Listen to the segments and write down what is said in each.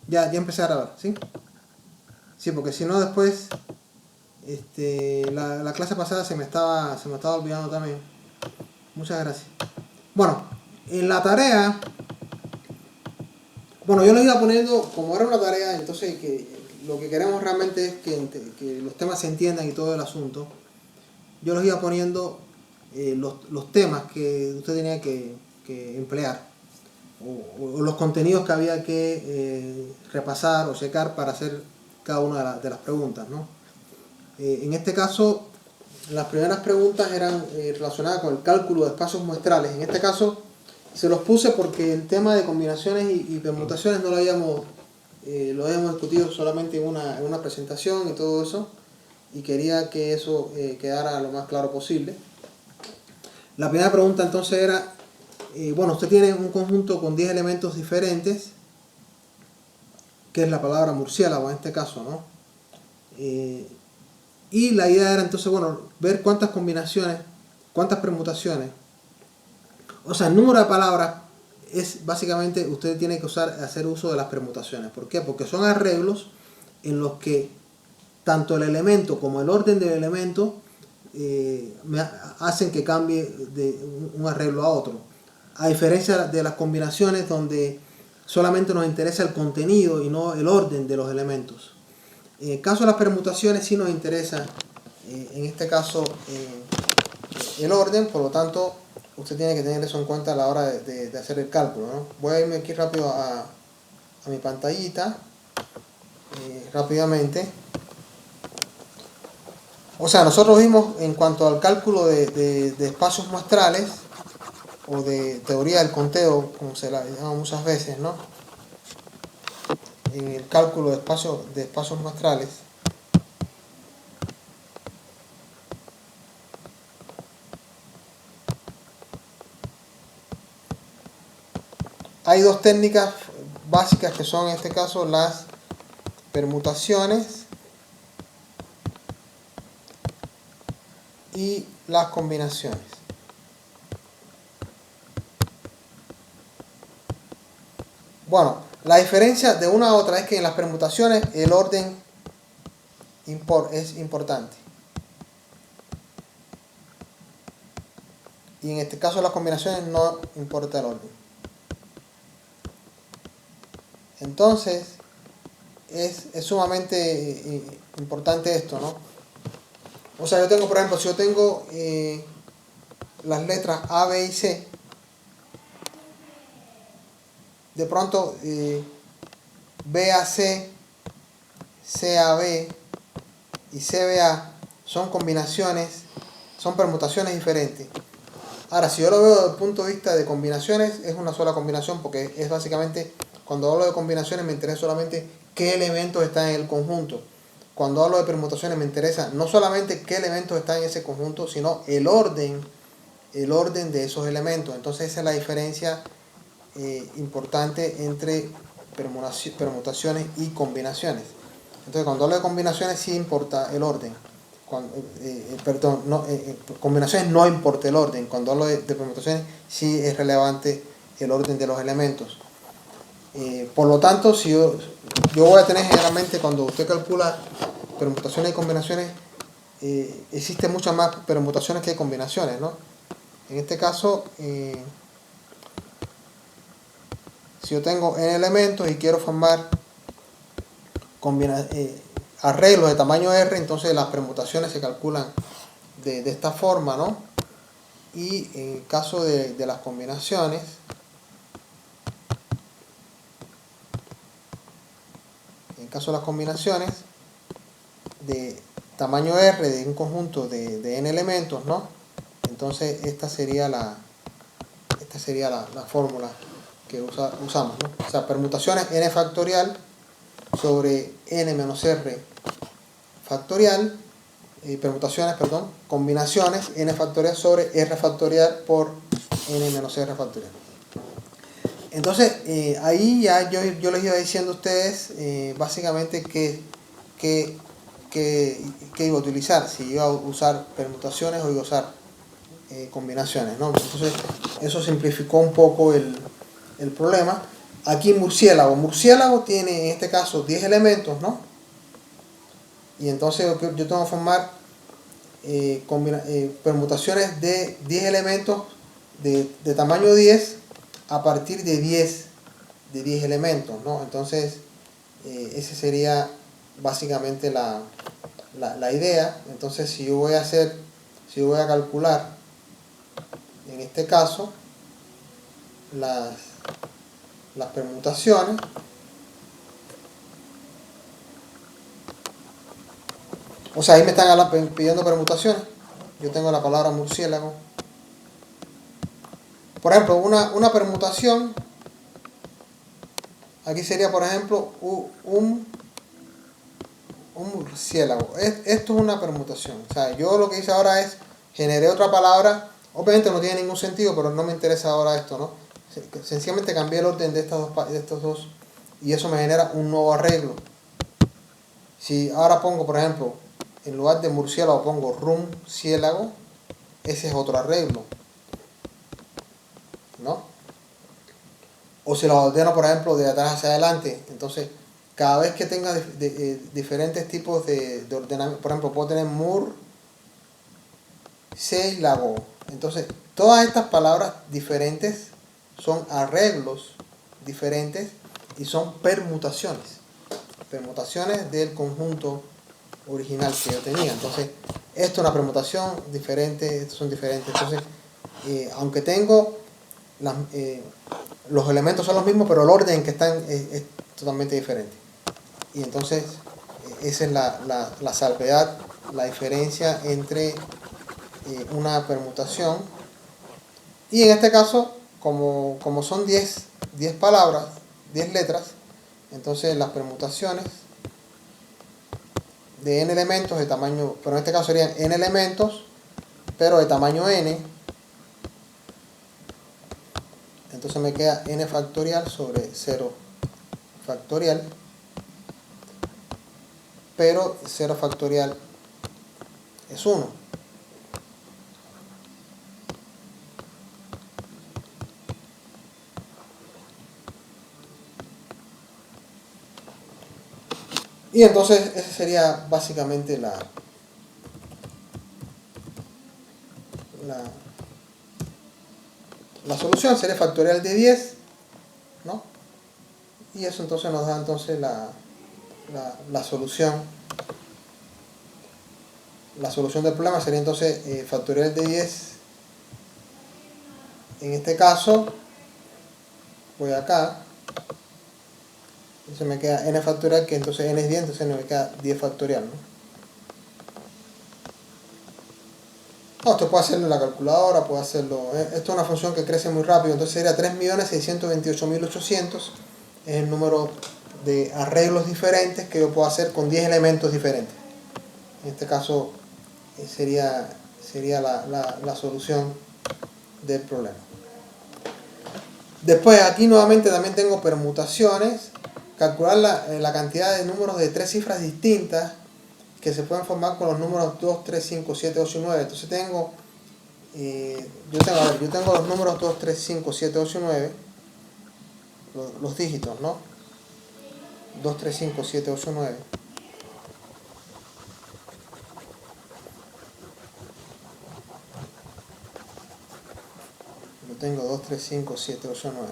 Ya empecé a grabar, ¿sí? Sí, porque si no después, la clase pasada se me estaba olvidando también. Muchas gracias. Bueno, en la tarea, bueno, yo lo iba poniendo, como era una tarea, entonces que lo que queremos realmente es que los temas se entiendan y todo el asunto. Yo los iba poniendo los temas que usted tenía que emplear o los contenidos que había que repasar o checar para hacer cada una de las preguntas, ¿no? En este caso, las primeras preguntas eran relacionadas con el cálculo de espacios muestrales. En este caso, se los puse porque el tema de combinaciones y permutaciones no lo habíamos discutido solamente en una presentación y todo eso, y quería que eso quedara lo más claro posible. La primera pregunta entonces era, bueno, usted tiene un conjunto con 10 elementos diferentes, que es la palabra murciélago en este caso, ¿no? Y la idea era entonces, bueno, ver cuántas combinaciones, cuántas permutaciones. O sea, el número de palabras es básicamente, usted tiene que hacer uso de las permutaciones. ¿Por qué? Porque son arreglos en los que tanto el elemento como el orden del elemento hacen que cambie de un arreglo a otro. A diferencia de las combinaciones donde solamente nos interesa el contenido y no el orden de los elementos. En el caso de las permutaciones sí nos interesa, en este caso, el orden, por lo tanto, usted tiene que tener eso en cuenta a la hora de hacer el cálculo, ¿no? Voy a irme aquí rápido a mi pantallita, rápidamente. O sea, nosotros vimos en cuanto al cálculo de espacios muestrales, o de teoría del conteo, como se la llama muchas veces, ¿no? En el cálculo de espacios muestrales, hay dos técnicas básicas que son en este caso las permutaciones y las combinaciones. Bueno, la diferencia de una a otra es que en las permutaciones el orden es importante. Y en este caso las combinaciones no importa el orden. Entonces, es sumamente importante esto, ¿no? O sea, yo tengo, por ejemplo, si yo tengo las letras A, B y C, de pronto B a C, C a B y C B A son combinaciones, son permutaciones diferentes. Ahora, si yo lo veo desde el punto de vista de combinaciones, es una sola combinación, porque es básicamente, cuando hablo de combinaciones me interesa solamente qué elementos están en el conjunto. Cuando hablo de permutaciones me interesa no solamente qué elementos están en ese conjunto, sino el orden de esos elementos. Entonces esa es la diferencia importante entre permutaciones y combinaciones. Entonces cuando hablo de combinaciones sí importa el orden. Combinaciones no importa el orden. Cuando hablo de permutaciones sí es relevante el orden de los elementos. Por lo tanto, si yo voy a tener generalmente, cuando usted calcula permutaciones y combinaciones, existen muchas más permutaciones que combinaciones, ¿no? En este caso, si yo tengo n elementos y quiero formar arreglos de tamaño R, entonces las permutaciones se calculan de esta forma, ¿no? Y en el caso de las combinaciones, de tamaño R de un conjunto de n elementos, ¿no? Entonces esta sería la fórmula que usamos, ¿no? O sea, permutaciones n factorial sobre n menos r factorial, combinaciones n factorial sobre r factorial por n menos r factorial. Entonces, ahí ya yo les iba diciendo a ustedes básicamente qué iba a utilizar, si iba a usar permutaciones o iba a usar combinaciones, ¿no? Entonces, eso simplificó un poco el problema. aquí murciélago. Murciélago tiene en este caso 10 elementos, ¿no? Y entonces yo tengo que formar permutaciones de 10 elementos de tamaño 10 a partir de 10 elementos, ¿no? Entonces, esa sería básicamente la idea. Entonces, si yo voy a calcular, en este caso, las permutaciones, o sea, ahí me están pidiendo permutaciones. Yo tengo la palabra murciélago. Por ejemplo, una permutación, aquí sería, por ejemplo, un murciélago. Esto es una permutación. O sea, yo lo que hice ahora es, generé otra palabra. Obviamente no tiene ningún sentido, pero no me interesa ahora esto, ¿no? Sencillamente cambié el orden de estos dos y eso me genera un nuevo arreglo. Si ahora pongo, por ejemplo, en lugar de murciélago pongo rumciélago, ese es otro arreglo, ¿no? O si lo ordeno, por ejemplo, de atrás hacia adelante, entonces cada vez que tenga diferentes tipos de ordenamiento, por ejemplo, puedo tener murciélago. Entonces, todas estas palabras diferentes son arreglos diferentes y son permutaciones del conjunto original que yo tenía. Entonces, esto es una permutación diferente, estos son diferentes. Entonces, aunque tengo los elementos son los mismos, pero el orden en que están es totalmente diferente. Y entonces, esa es la salvedad, la diferencia entre una permutación. Y en este caso, como son 10 palabras, 10 letras, entonces las permutaciones de n elementos de tamaño, pero en este caso serían n elementos, pero de tamaño n, entonces me queda n factorial sobre 0 factorial, pero 0 factorial es 1. Y entonces esa sería básicamente la solución, sería factorial de 10, ¿no? Y eso entonces nos da entonces la solución. La solución del problema sería entonces factorial de 10. En este caso, voy acá. Entonces me queda n factorial, que entonces n es 10, entonces me queda 10 factorial, ¿no? Esto puedo hacerlo en la calculadora, puedo hacerlo. Esto es una función que crece muy rápido, entonces sería 3.628.800. Es el número de arreglos diferentes que yo puedo hacer con 10 elementos diferentes. En este caso sería la solución del problema. Después aquí nuevamente también tengo permutaciones. Calcular la cantidad de números de 3 cifras distintas que se pueden formar con los números 2, 3, 5, 7, 8 y 9. Entonces yo tengo los números 2, 3, 5, 7, 8 y 9, los dígitos, ¿no? 2, 3, 5, 7, 8, 9. Yo tengo 2, 3, 5, 7, 8, 9.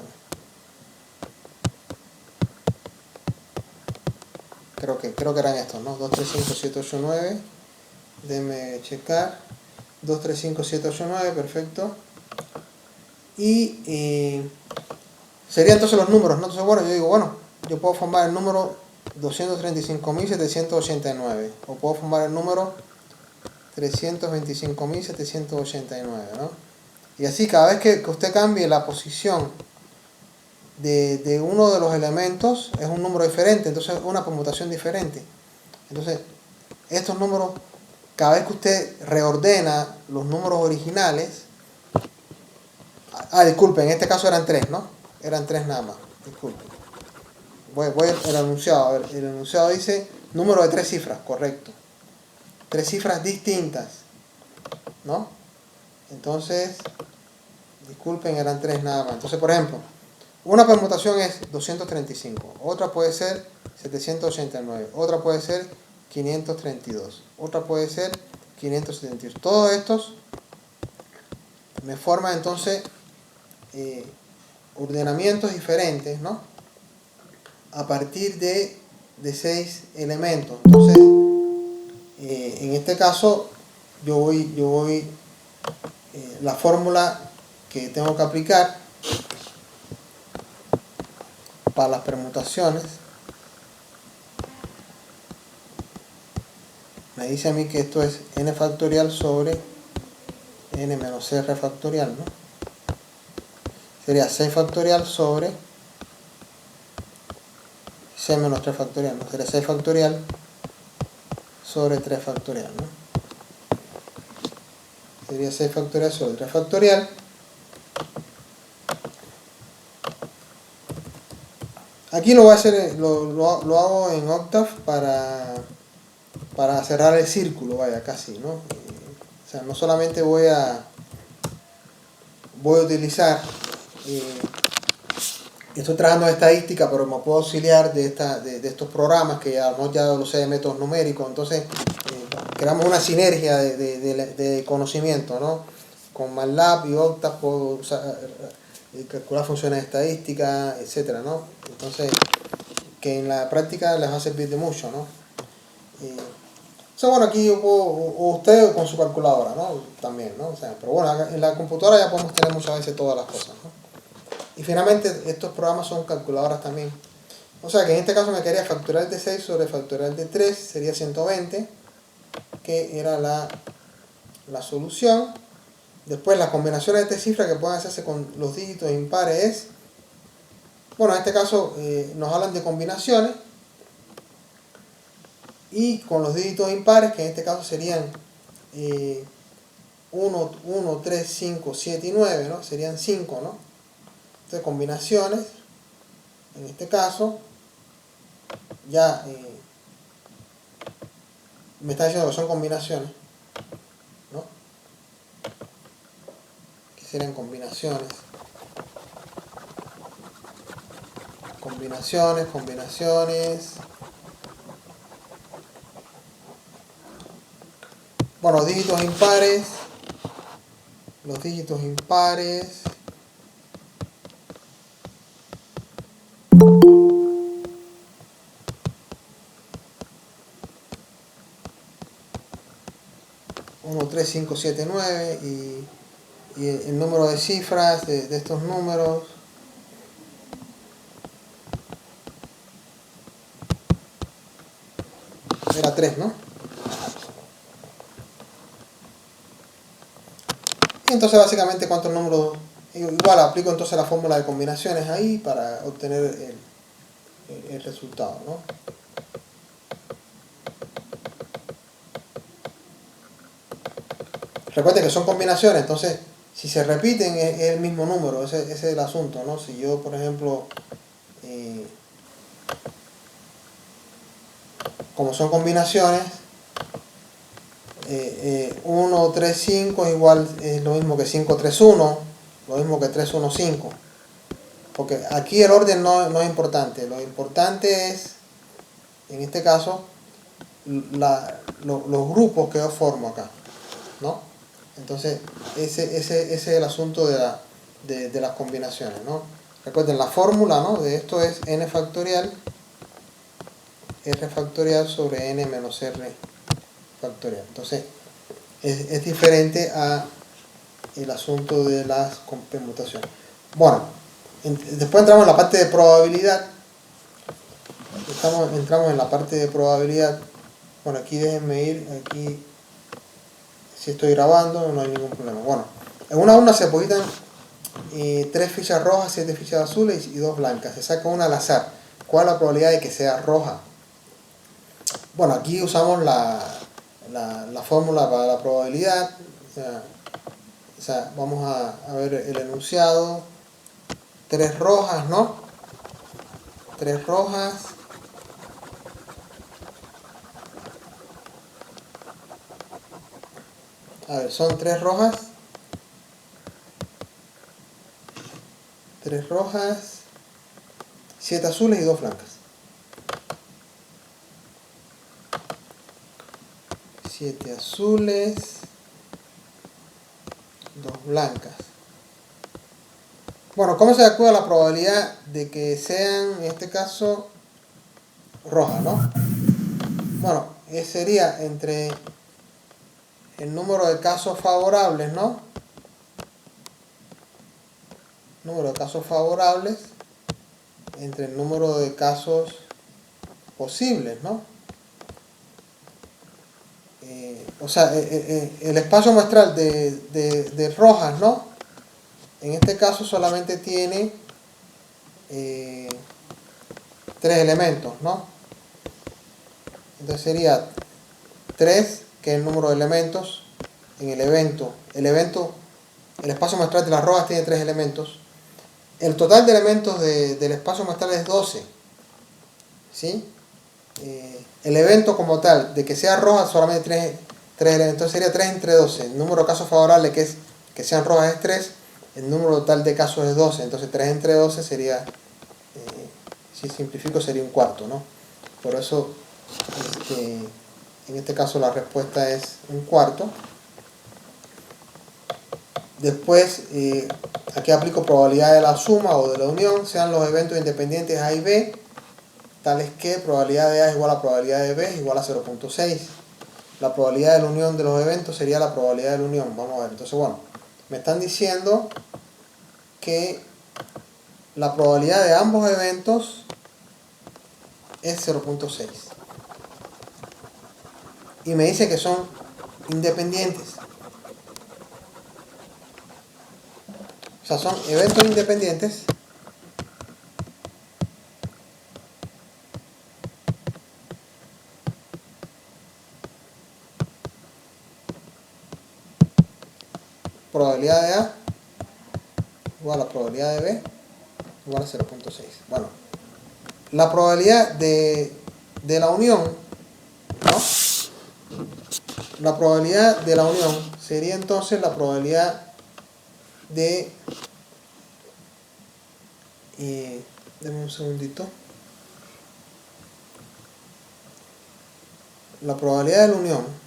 Creo que eran estos, ¿no? 2, 3, 5, 7, 8, 9. Déjenme checar. 2, 3, 5, 7, 8, 9, perfecto. Y serían entonces los números, ¿no? Entonces, bueno, yo digo, bueno, yo puedo formar el número 235.789 o puedo formar el número 325.789, ¿no? Y así cada vez que usted cambie la posición de uno de los elementos es un número diferente, entonces es una permutación diferente. Entonces, estos números, cada vez que usted reordena los números originales, disculpen, en este caso eran 3, ¿no? Eran 3 nada más, disculpen. Voy al enunciado, a ver, el enunciado dice número de 3 cifras, correcto. 3 cifras distintas, ¿no? Entonces, disculpen, eran 3 nada más. Entonces, por ejemplo, Una permutación es 235, otra puede ser 789, otra puede ser 532, otra puede ser 578. Todos estos me forman entonces ordenamientos diferentes, ¿no? A partir de 6 elementos. Entonces, en este caso, yo voy la fórmula que tengo que aplicar para las permutaciones me dice a mí que esto es n factorial sobre n menos r factorial, ¿no? Sería 6 factorial sobre c menos 3 factorial, ¿no? Sería 6 factorial sobre 3 factorial, ¿no? Sería 6 factorial sobre 3 factorial. Aquí lo voy a hacer, lo hago en Octave para cerrar el círculo, vaya, casi, ¿no? O sea, no solamente voy a utilizar, estoy trabajando en estadística, pero me puedo auxiliar de estos programas que ya lo sé de métodos numéricos. Entonces creamos una sinergia de conocimiento, ¿no? Con MATLAB y Octave puedo calcular funciones estadísticas, etcétera, ¿no? Entonces, que en la práctica les va a servir de mucho, ¿no? Bueno, aquí yo puedo, o usted con su calculadora, ¿no? También, ¿no? O sea, pero bueno, en la computadora ya podemos tener muchas veces todas las cosas, ¿no? Y finalmente, estos programas son calculadoras también. O sea, que en este caso me quedaría factorial de 6 sobre factorial de 3, sería 120, que era la solución. Después, las combinaciones de cifras que pueden hacerse con los dígitos impares es, bueno, en este caso nos hablan de combinaciones, y con los dígitos impares, que en este caso serían 1, 3, 5, 7 y 9, ¿no? Serían 5, ¿no? Entonces, combinaciones, en este caso, ya me está diciendo que son combinaciones, ¿no? Que serían combinaciones. Combinaciones. Bueno, los dígitos impares. 1, 3, 5, 7, 9 y el número de cifras de estos números. Era 3, ¿no? Y entonces básicamente cuántos números, igual aplico entonces la fórmula de combinaciones ahí para obtener el resultado, ¿no? Recuerden que son combinaciones, entonces si se repiten es el mismo número, ese es el asunto, ¿no? Si yo, por ejemplo, como son combinaciones, 1, 3, 5 es lo mismo que 5, 3, 1, lo mismo que 3, 1, 5. Porque aquí el orden no es importante, lo importante es, en este caso, los grupos que yo formo acá, ¿no? Entonces, ese es el asunto de las combinaciones, ¿no? Recuerden, la fórmula, ¿no?, de esto es n factorial, r factorial sobre n menos r factorial. Entonces, es diferente a el asunto de las permutaciones. Bueno, después entramos en la parte de probabilidad. Entramos en la parte de probabilidad. Bueno, aquí déjenme ir, aquí si estoy grabando no hay ningún problema. Bueno, en una urna se depositan 3 fichas rojas, 7 fichas azules y 2 blancas. Se saca una al azar. ¿Cuál es la probabilidad de que sea roja? Bueno, aquí usamos la fórmula para la probabilidad. O sea, vamos a ver el enunciado. 3 rojas, ¿no? 3 rojas. A ver, son 3 rojas. 3 rojas. 7 azules y 2 blancas. 7 azules, 2 blancas. Bueno, ¿cómo se calcula la probabilidad de que sean, en este caso, rojas, ¿no? Bueno, sería entre el número de casos favorables, ¿no? Número de casos favorables entre el número de casos posibles, ¿no? O sea, el espacio muestral de rojas, ¿no? En este caso solamente tiene 3 elementos, ¿no? Entonces sería 3, que es el número de elementos en el evento. El espacio muestral de las rojas tiene 3 elementos. El total de elementos del espacio muestral es 12, ¿sí? El evento como tal, de que sea roja, solamente 3 elementos. Entonces sería 3 entre 12. El número de casos favorables que sean rojas es 3. El número total de casos es 12. Entonces 3 entre 12 sería, si simplifico, sería un cuarto, ¿no? Por eso, en este caso la respuesta es un cuarto. Después, aquí aplico probabilidad de la suma o de la unión, sean los eventos independientes A y B, tales que probabilidad de A es igual a probabilidad de B es igual a 0.6. La probabilidad de la unión de los eventos sería la probabilidad de la unión. Vamos a ver. Entonces, bueno, me están diciendo que la probabilidad de ambos eventos es 0.6. Y me dice que son independientes. O sea, son eventos independientes. Probabilidad de A igual a probabilidad de B igual a 0.6. Bueno, la probabilidad de la unión, ¿no? La probabilidad de la unión sería entonces la probabilidad de... denme un segundito. La probabilidad de la unión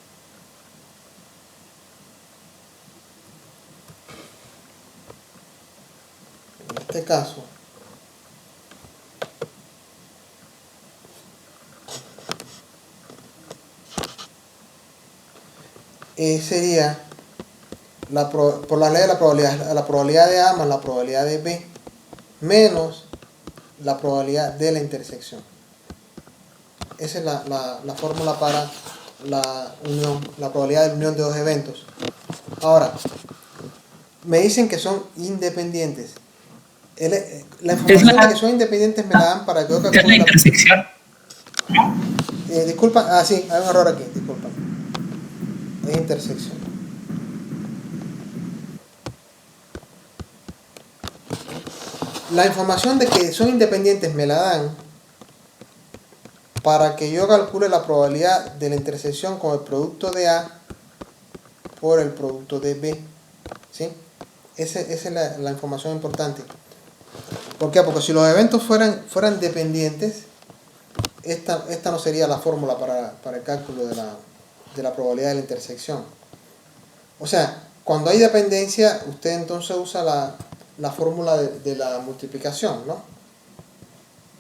en este caso sería por la ley de la probabilidad de A más la probabilidad de B menos la probabilidad de la intersección. Esa es la fórmula para la unión, la probabilidad de la unión de dos eventos. Ahora, me dicen que son independientes. La información de que son independientes me la dan para que yo calcule la intersección. Disculpa, sí, hay un error aquí, disculpa. Es intersección. La información de que son independientes me la dan para que yo calcule la probabilidad de la intersección con el producto de A por el producto de B. ¿Sí? Esa es la información importante. ¿Por qué? Porque si los eventos fueran dependientes, esta no sería la fórmula para el cálculo de la probabilidad de la intersección. O sea, cuando hay dependencia, usted entonces usa la fórmula de la multiplicación, ¿no?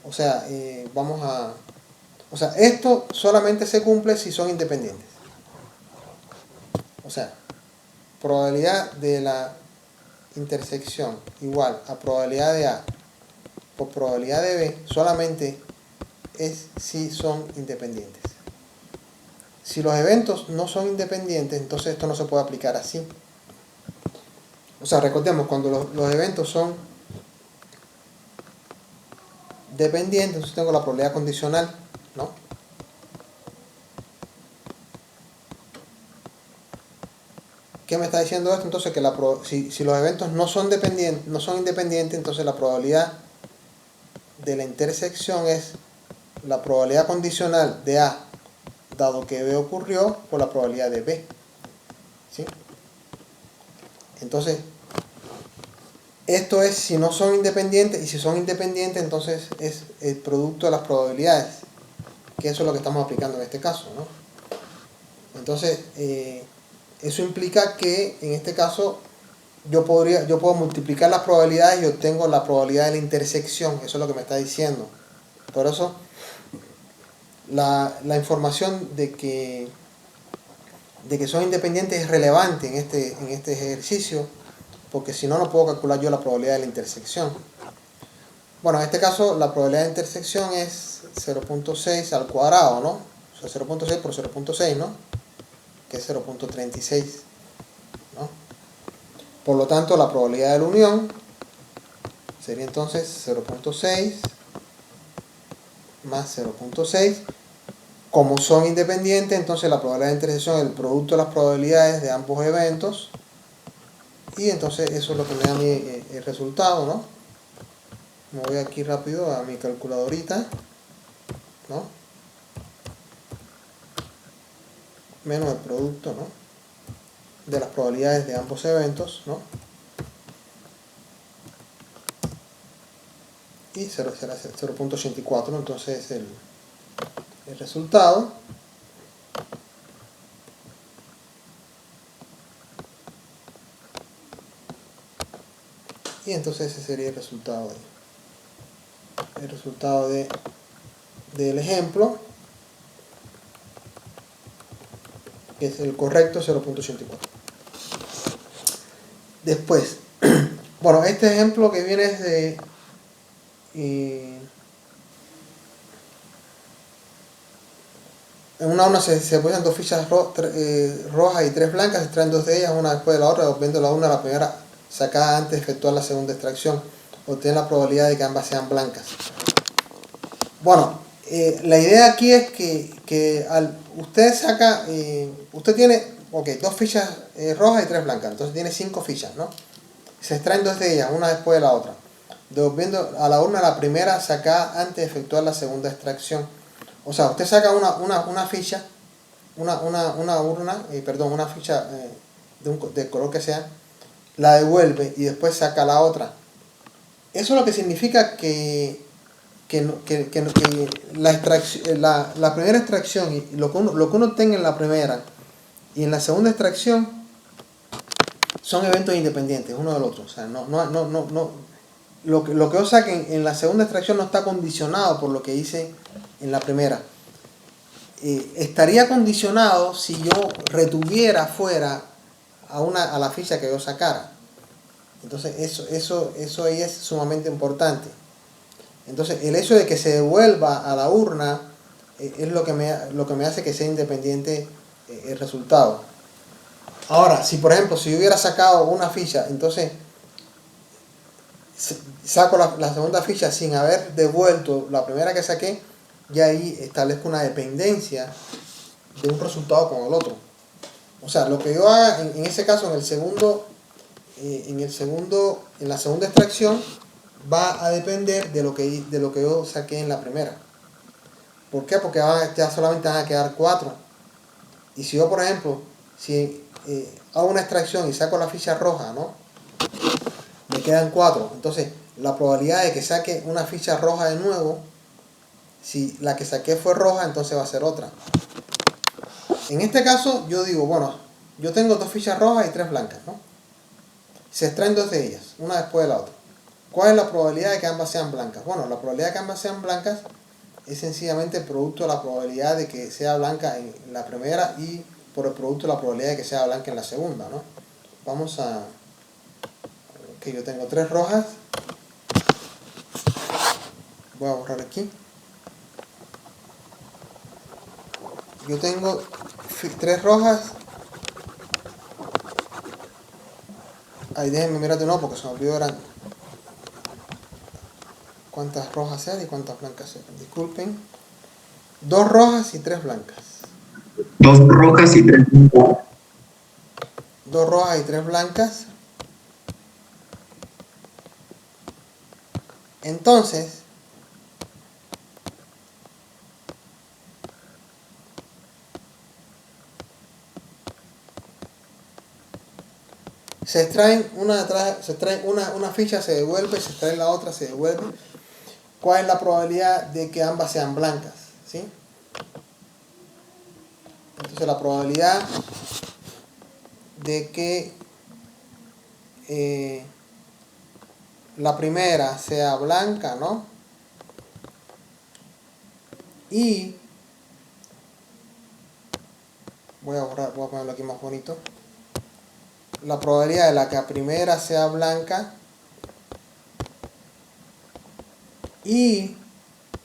O sea, o sea, esto solamente se cumple si son independientes. O sea, probabilidad de la intersección igual a probabilidad de A por probabilidad de B solamente es si son independientes. Si los eventos no son independientes, entonces esto no se puede aplicar así. O sea, recordemos, cuando los eventos son dependientes, entonces tengo la probabilidad condicional, ¿no? ¿Qué me está diciendo esto? Entonces que si los eventos no son independientes, entonces la probabilidad de la intersección es la probabilidad condicional de A, dado que B ocurrió, por la probabilidad de B. ¿Sí? Entonces, Esto es si no son independientes, y si son independientes entonces es el producto de las probabilidades, que eso es lo que estamos aplicando en este caso, ¿no? Entonces, eso implica que en este caso yo puedo multiplicar las probabilidades y obtengo la probabilidad de la intersección, eso es lo que me está diciendo. Por eso, la información de que son independientes es relevante en este ejercicio, porque si no, no puedo calcular yo la probabilidad de la intersección. Bueno, en este caso la probabilidad de intersección es 0.6 al cuadrado, ¿no? O sea, 0.6 por 0.6, ¿no? Que es 0.36, ¿no? Por lo tanto, la probabilidad de la unión sería entonces 0.6 más 0.6. Como son independientes, entonces la probabilidad de intersección es el producto de las probabilidades de ambos eventos. Y entonces eso es lo que me da a mí el resultado, ¿no? Me voy aquí rápido a mi calculadorita, ¿no? Menos el producto, ¿no? De las probabilidades de ambos eventos, ¿no? Y 0.84, ¿no? Entonces el resultado. Y entonces ese sería el resultado del ejemplo, que es el correcto 0.84. Después, bueno, este ejemplo que viene es de en una urna se ponen dos fichas rojas y tres blancas, se extraen dos de ellas, una después de la otra, volviendo la una la primera sacada antes de efectuar la segunda extracción. Obtiene la probabilidad de que ambas sean blancas. Bueno, la idea aquí es que usted saca, usted tiene, dos fichas rojas y tres blancas, entonces tiene 5 fichas, ¿no? Se extraen dos de ellas, una después de la otra, devolviendo a la urna la primera sacada antes de efectuar la segunda extracción. O sea, usted saca una ficha, una urna, una ficha de color que sea, la devuelve y después saca la otra. Eso es lo que significa que la primera extracción y lo que uno tenga en la primera y en la segunda extracción son eventos independientes uno del otro. O sea, lo que yo saque en la segunda extracción no está condicionado por lo que hice en la primera. Estaría condicionado si yo retuviera fuera a la ficha que yo sacara. Entonces eso ahí es sumamente importante. Entonces el hecho de que se devuelva a la urna es lo que me hace que sea independiente el resultado. Ahora, si por ejemplo, si yo hubiera sacado una ficha, entonces saco la segunda ficha sin haber devuelto la primera que saqué, ya ahí establezco una dependencia de un resultado con el otro. O sea, lo que yo haga en ese caso, en la segunda extracción, va a depender de lo que yo saqué en la primera. ¿Por qué? Porque ya solamente van a quedar 4. Y si yo, por ejemplo, si hago una extracción y saco la ficha roja, ¿no? Me quedan 4. Entonces, la probabilidad de que saque una ficha roja de nuevo, si la que saqué fue roja, entonces va a ser otra. En este caso, yo digo, bueno, yo tengo 2 fichas rojas y 3 blancas, ¿no? Se extraen 2 de ellas, una después de la otra. ¿Cuál es la probabilidad de que ambas sean blancas? Bueno, la probabilidad de que ambas sean blancas es sencillamente el producto de la probabilidad de que sea blanca en la primera y por el producto de la probabilidad de que sea blanca en la segunda, ¿no? Vamos a... que yo tengo 3 rojas. Voy a borrar aquí. Yo tengo 3 rojas. Ahí déjenme mirar de nuevo porque se me olvidó eran cuántas rojas eran y cuántas blancas eran. Disculpen. 2 rojas y 3 blancas. 2 rojas y 3 blancas. 2 rojas y 3 blancas. Entonces, Se extraen una ficha, se devuelve, se extrae la otra, se devuelve. ¿Cuál es la probabilidad de que ambas sean blancas? ¿Sí? Entonces la probabilidad de que la primera sea blanca, ¿no? Y voy a ponerlo aquí más bonito. La probabilidad de la que la primera sea blanca y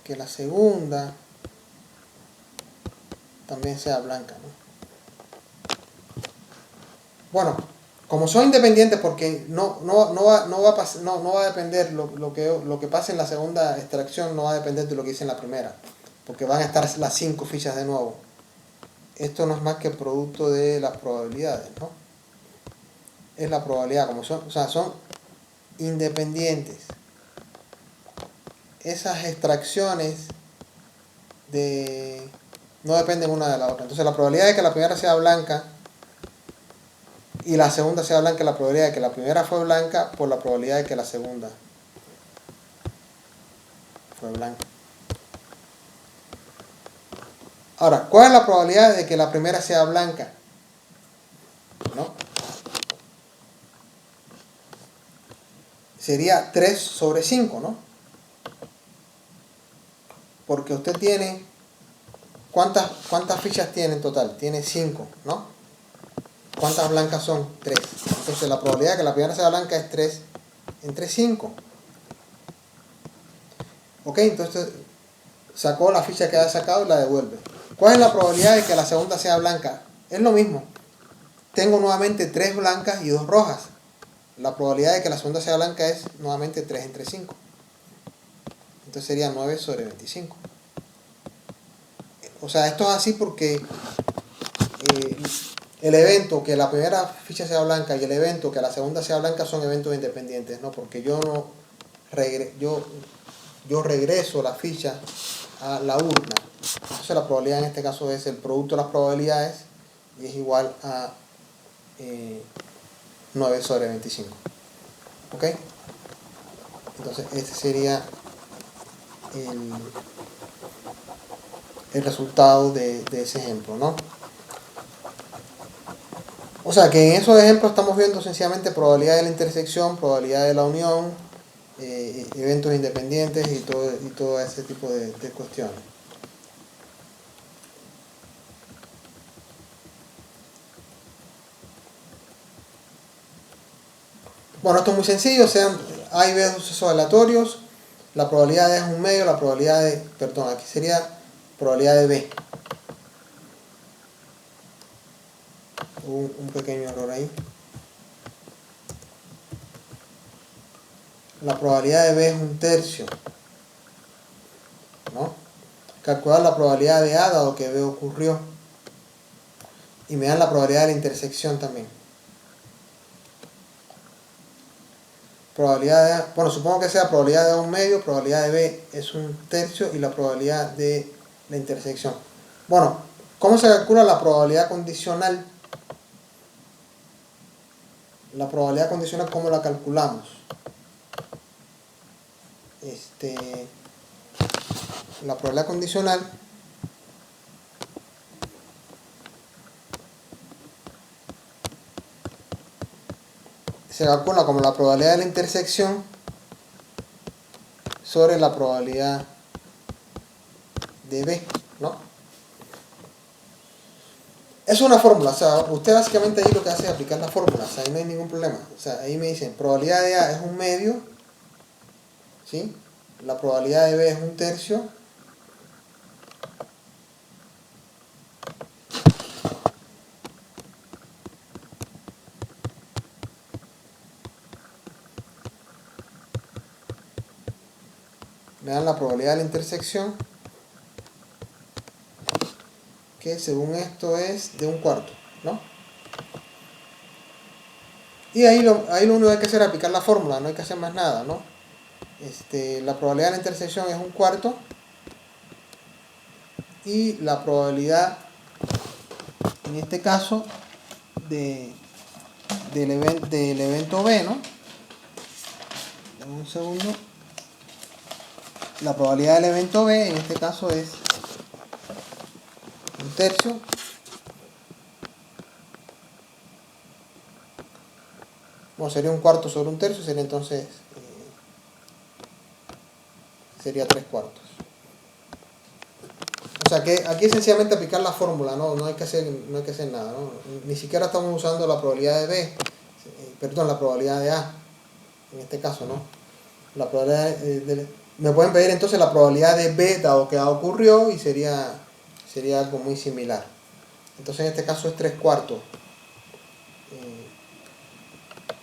que la segunda también sea blanca, ¿no? Bueno, como son independientes, porque no va a depender lo que pase en la segunda extracción, no va a depender de lo que hice en la primera, porque van a estar las 5 fichas de nuevo. Esto no es más que producto de las probabilidades, ¿no? Es la probabilidad, como son, o sea, son independientes. Esas extracciones no dependen una de la otra. Entonces la probabilidad de que la primera sea blanca y la segunda sea blanca, la probabilidad de que la primera fue blanca por la probabilidad de que la segunda fue blanca. Ahora, ¿cuál es la probabilidad de que la primera sea blanca? ¿No? Sería 3 sobre 5, ¿no? Porque usted tiene... ¿Cuántas fichas tiene en total? Tiene 5, ¿no? ¿Cuántas blancas son? 3. Entonces la probabilidad de que la primera sea blanca es 3 entre 5. Ok, entonces sacó la ficha que ha sacado y la devuelve. ¿Cuál es la probabilidad de que la segunda sea blanca? Es lo mismo. Tengo nuevamente 3 blancas y 2 rojas. La probabilidad de que la segunda sea blanca es nuevamente 3 entre 5. Entonces sería 9 sobre 25. O sea, esto es así porque el evento que la primera ficha sea blanca y el evento que la segunda sea blanca son eventos independientes, ¿no? Porque yo regreso la ficha a la urna. Entonces la probabilidad en este caso es el producto de las probabilidades y es igual a 9 sobre 25. ¿Ok? Entonces este sería el resultado de ese ejemplo, ¿no? O sea que en esos ejemplos estamos viendo sencillamente probabilidad de la intersección, probabilidad de la unión, eventos independientes y todo ese tipo de cuestiones. Bueno, esto es muy sencillo, sean A y B sucesos aleatorios, la probabilidad de A es un medio, la probabilidad de, perdón, aquí sería probabilidad de B. Hubo un pequeño error ahí. La probabilidad de B es un tercio, ¿no? Calcular la probabilidad de A dado que B ocurrió. Y me dan la probabilidad de la intersección también. Probabilidad de A, bueno, supongo que sea probabilidad de A un medio, probabilidad de B es un tercio y la probabilidad de la intersección. Bueno, ¿cómo se calcula la probabilidad condicional? La probabilidad condicional, ¿cómo la calculamos? La probabilidad condicional se calcula como la probabilidad de la intersección sobre la probabilidad de B, ¿no? Es una fórmula, o sea, usted básicamente ahí lo que hace es aplicar la fórmula, o sea, ahí no hay ningún problema. O sea, ahí me dicen, probabilidad de A es un medio, ¿sí? La probabilidad de B es un tercio. Me dan la probabilidad de la intersección, que según esto es de un cuarto, ¿no? Y ahí lo único que hay que hacer es aplicar la fórmula, no hay que hacer más nada, ¿no? La probabilidad de la intersección es un cuarto y la probabilidad, en este caso, de del evento B, ¿no? Dame un segundo. La probabilidad del evento B en este caso es 1/3. Bueno, sería 1/4 sobre 1/3, sería entonces sería 3/4. O sea que aquí es sencillamente aplicar la fórmula, no hay que hacer nada, ¿no? Ni siquiera estamos usando la probabilidad de B, perdón, la probabilidad de A, en este caso, ¿no? La probabilidad me pueden pedir entonces la probabilidad de B dado que A ocurrió y sería algo muy similar. Entonces en este caso es 3/4.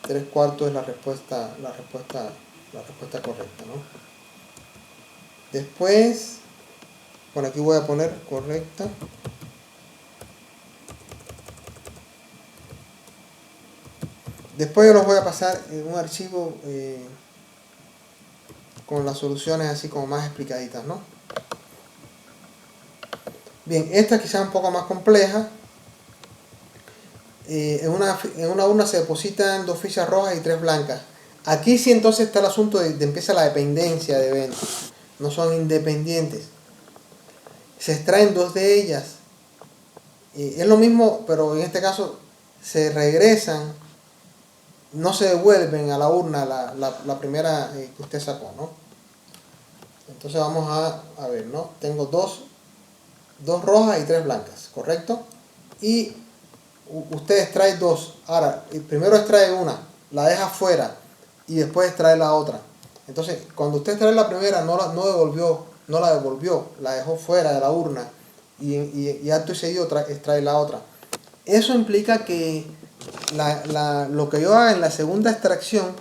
3/4 es la respuesta correcta, ¿no? Después, por aquí voy a poner correcta. Después yo los voy a pasar en un archivo con las soluciones así como más explicaditas, ¿no? Bien, esta quizá un poco más compleja. En una urna se depositan 2 fichas rojas y 3 blancas. Aquí sí entonces está el asunto de empieza la dependencia de eventos. No son independientes. Se extraen 2 de ellas. Es lo mismo, pero en este caso se regresan, no se devuelven a la urna la primera que usted sacó, ¿no? Entonces vamos a ver, ¿no? Tengo 2 rojas y 3 blancas, ¿correcto? Y usted extrae 2. Ahora, primero extrae una, la deja fuera y después extrae la otra. Entonces, cuando usted extrae la primera, no la devolvió, la dejó fuera de la urna y acto seguido extrae la otra. Eso implica que lo que yo haga en la segunda extracción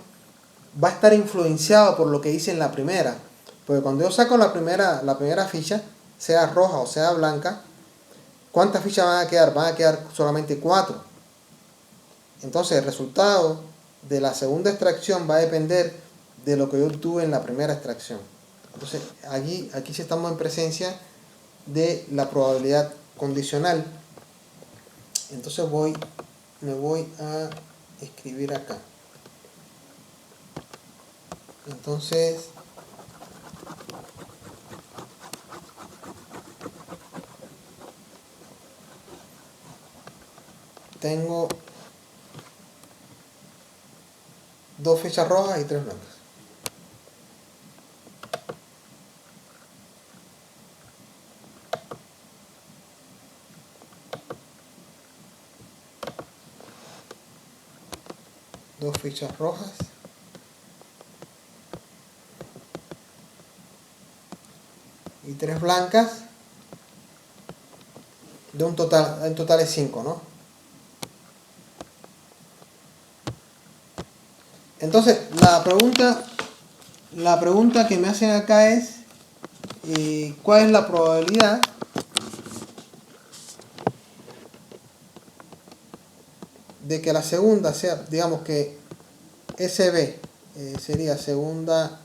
va a estar influenciado por lo que hice en la primera. Porque cuando yo saco la primera ficha, sea roja o sea blanca, ¿cuántas fichas van a quedar? Van a quedar solamente 4. Entonces el resultado de la segunda extracción va a depender de lo que yo obtuve en la primera extracción. Entonces aquí sí estamos en presencia de la probabilidad condicional. Entonces me voy a escribir acá. Entonces tengo 2 fichas rojas y 3 blancas. Dos fichas rojas y 3 blancas, de un total, en total es 5, ¿no? Entonces la pregunta que me hacen acá es ¿cuál es la probabilidad de que la segunda sea, digamos que SB sería segunda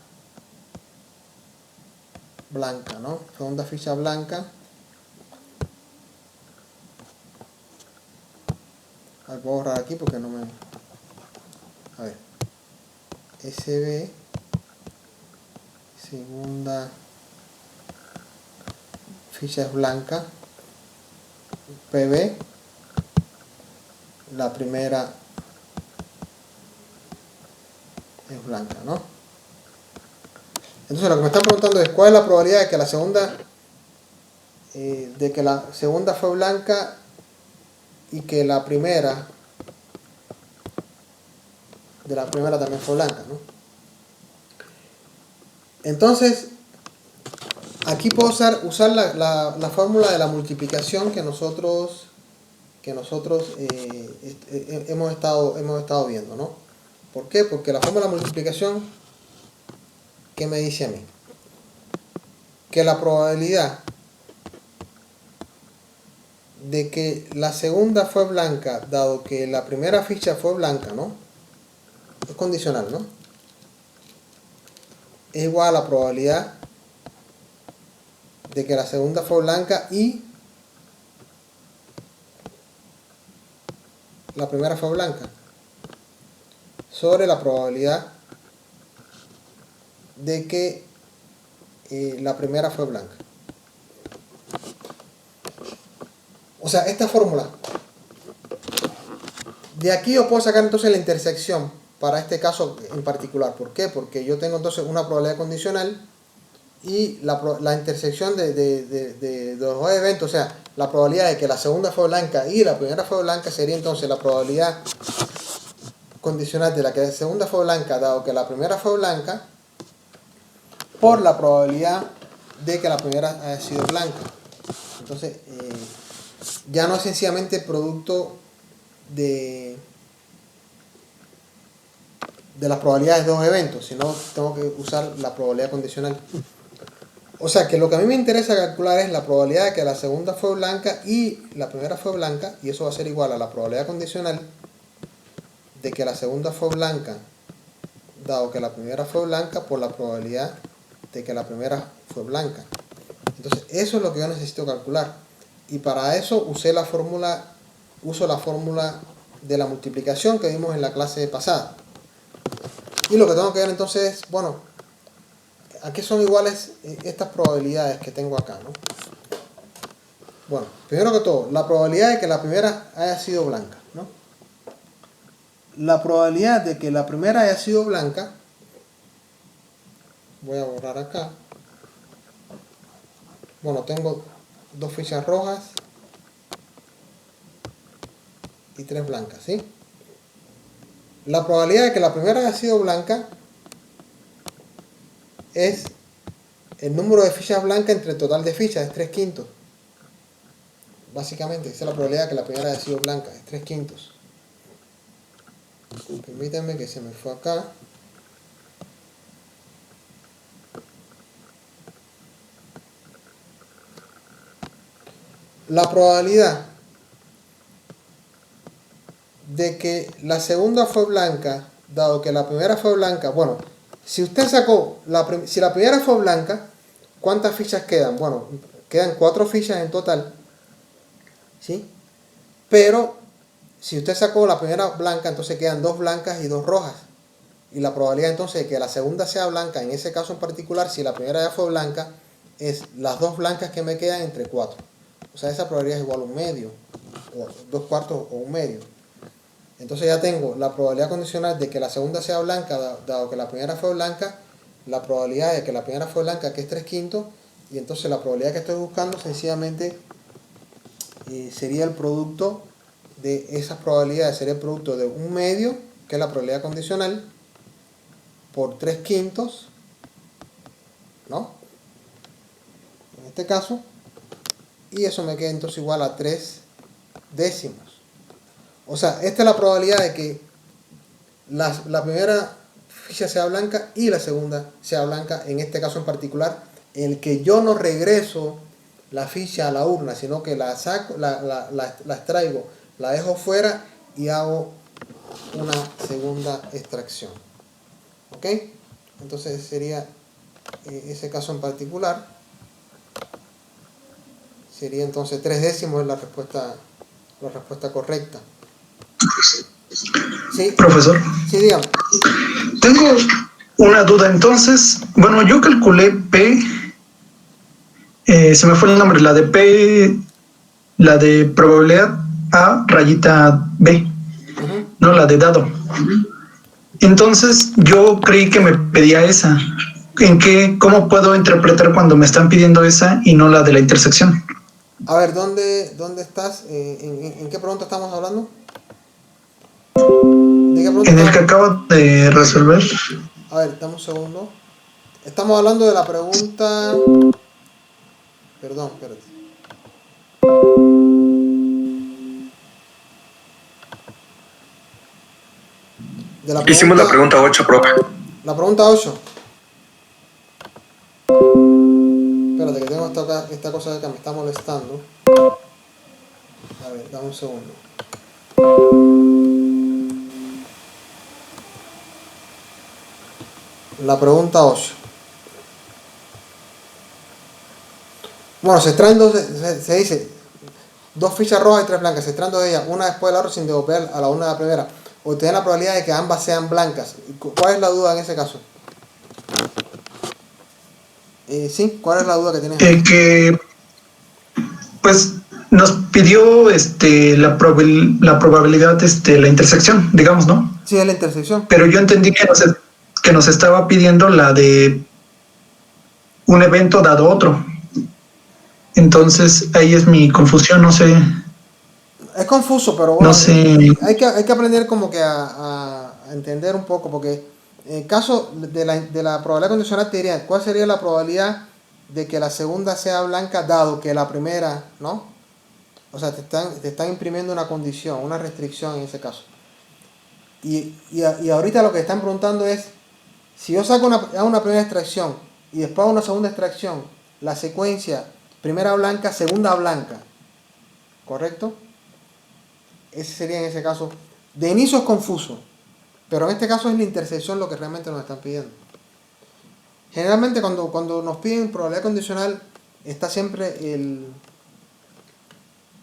blanca, ¿no? Segunda ficha blanca. A ver, puedo borrar aquí porque no me... A ver. SB segunda ficha es blanca. PB la primera es blanca, ¿no? Entonces lo que me están preguntando es cuál es la probabilidad de que la segunda fue blanca y que la primera también fue blanca, ¿no? Entonces aquí puedo usar la fórmula de la multiplicación que nosotros hemos estado viendo, ¿no? ¿Por qué? Porque la fórmula de multiplicación, ¿qué me dice a mí? Que la probabilidad de que la segunda fue blanca, dado que la primera ficha fue blanca, ¿no? Es condicional, ¿no? Es igual a la probabilidad de que la segunda fue blanca y la primera fue blanca. sobre la probabilidad de que la primera fue blanca. O sea, esta fórmula, de aquí yo puedo sacar entonces la intersección para este caso en particular. ¿Por qué? Porque yo tengo entonces una probabilidad condicional y la intersección de los dos eventos, o sea, la probabilidad de que la segunda fue blanca y la primera fue blanca sería entonces la probabilidad condicional de la que la segunda fue blanca, dado que la primera fue blanca, por la probabilidad de que la primera haya sido blanca. Entonces, ya no es sencillamente producto de las probabilidades de dos eventos, sino tengo que usar la probabilidad condicional. O sea que lo que a mí me interesa calcular es la probabilidad de que la segunda fue blanca y la primera fue blanca, y eso va a ser igual a la probabilidad condicional de que la segunda fue blanca, dado que la primera fue blanca, por la probabilidad de que la primera fue blanca. Entonces eso es lo que yo necesito calcular, y para eso uso la fórmula de la multiplicación que vimos en la clase pasada. Y lo que tengo que ver entonces es, bueno, ¿a qué son iguales estas probabilidades que tengo acá, ¿no? Bueno, primero que todo, la probabilidad de que la primera haya sido blanca, ¿no? La probabilidad de que la primera haya sido blanca, voy a borrar acá. Bueno, tengo dos fichas rojas y tres blancas, ¿sí? La probabilidad de que la primera haya sido blanca es el número de fichas blancas entre el total de fichas, es 3/5. Básicamente, esa es la probabilidad de que la primera haya sido blanca, es 3/5. Permítanme que se me fue acá. La probabilidad de que la segunda fue blanca, dado que la primera fue blanca, bueno, si usted sacó, si la primera fue blanca, ¿cuántas fichas quedan? Bueno, quedan 4 fichas en total, ¿sí? Pero si usted sacó la primera blanca, entonces quedan 2 blancas y 2 rojas. Y la probabilidad entonces de que la segunda sea blanca, en ese caso en particular, si la primera ya fue blanca, es las 2 blancas que me quedan entre 4. O sea, esa probabilidad es igual a 1/2, o 2/4 o 1/2. Entonces ya tengo la probabilidad condicional de que la segunda sea blanca, dado que la primera fue blanca, la probabilidad de que la primera fue blanca, que es 3/5, y entonces la probabilidad que estoy buscando sencillamente sería el producto de esas probabilidades, sería el producto de 1/2, que es la probabilidad condicional, por 3/5, ¿no? En este caso, y eso me queda entonces igual a 3/10. O sea, esta es la probabilidad de que la primera ficha sea blanca y la segunda sea blanca, en este caso en particular, en el que yo no regreso la ficha a la urna, sino que la saco, la extraigo, la dejo fuera y hago una segunda extracción. ¿Ok? Entonces sería ese caso en particular. Sería entonces 3/10 es la respuesta correcta. ¿Sí? Profesor, Sí, dígame. tengo una duda entonces. Bueno, yo calculé P, se me fue el nombre, la de P, la de probabilidad A rayita B, no la de dado. Entonces yo creí que me pedía esa. ¿Cómo puedo interpretar cuando me están pidiendo esa y no la de la intersección? A ver, ¿dónde estás? ¿En qué pregunta estamos hablando? ¿De qué pregunta En el que estamos? acabo de resolver. A ver, dame un segundo. Estamos hablando de la pregunta... Perdón, espérate. De la Hicimos la pregunta 8, profe. La pregunta 8. Espérate, que tengo esta cosa que me está molestando. A ver, dame un segundo. La pregunta 8. Bueno, se extraen dos, se dice 2 fichas rojas y 3 blancas. Se extraen 2 de ellas, una después de la otra sin devolver a la una de la primera. obtener la probabilidad de que ambas sean blancas. ¿Cuál es la duda en ese caso? Sí, ¿cuál es la duda que tienes? Que pues nos pidió la probabilidad, la intersección, digamos, ¿no? Sí, es la intersección. Pero yo entendí que nos estaba pidiendo la de un evento dado otro. Entonces ahí es mi confusión, no sé, Es confuso, pero no bueno, sé. hay que aprender como que a entender un poco, porque en el caso de la probabilidad condicional te diría, ¿cuál sería la probabilidad de que la segunda sea blanca dado que la primera, ¿no? O sea, te están imprimiendo una condición, una restricción en ese caso. Y ahorita lo que están preguntando es, si yo saco una primera extracción y después hago una segunda extracción, la secuencia, primera blanca, segunda blanca, ¿correcto? Ese sería en ese caso. De inicio es confuso, pero en este caso es la intersección lo que realmente nos están pidiendo. Generalmente cuando nos piden probabilidad condicional está siempre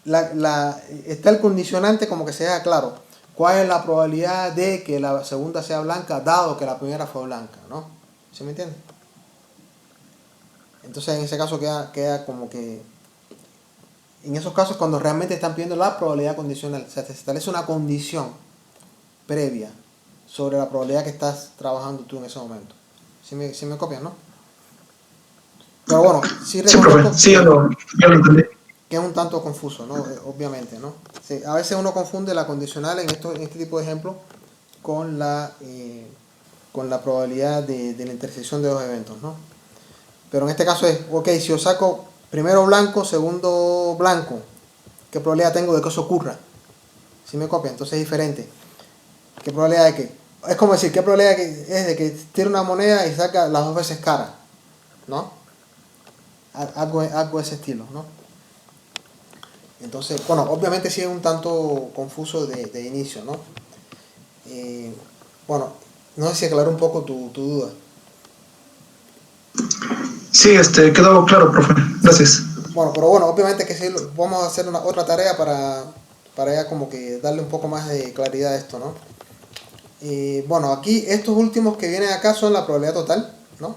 está el condicionante como que sea claro. ¿Cuál es la probabilidad de que la segunda sea blanca dado que la primera fue blanca? ¿No? ¿Se me entiende? Entonces en ese caso queda como que en esos casos cuando realmente están pidiendo la probabilidad condicional, o sea, se establece una condición previa sobre la probabilidad que estás trabajando tú en ese momento. Si me copias, ¿no? Pero bueno, sí Sí, profe, reconozco sí, yo lo entendí. que es un tanto confuso, ¿no? Obviamente, ¿no? Sí, a veces uno confunde la condicional en este tipo de ejemplos con con la probabilidad de la intersección de dos eventos, ¿no? Pero en este caso es, ok, si yo saco primero blanco, segundo blanco, ¿qué probabilidad tengo de que eso ocurra? Si me copia, entonces es diferente. ¿Qué probabilidad de que? Es como decir, ¿qué probabilidad es de que tire una moneda y saca las dos veces cara? ¿No? Algo de ese estilo, ¿no? Entonces, bueno, obviamente sí es un tanto confuso de inicio, ¿no? Bueno, no sé si aclaró un poco tu duda. Sí, quedó claro, profe. Sí. Gracias. Bueno, pero bueno, obviamente que sí, vamos a hacer otra tarea para ya como que darle un poco más de claridad a esto, ¿no? Bueno, aquí estos últimos que vienen acá son la probabilidad total, ¿no?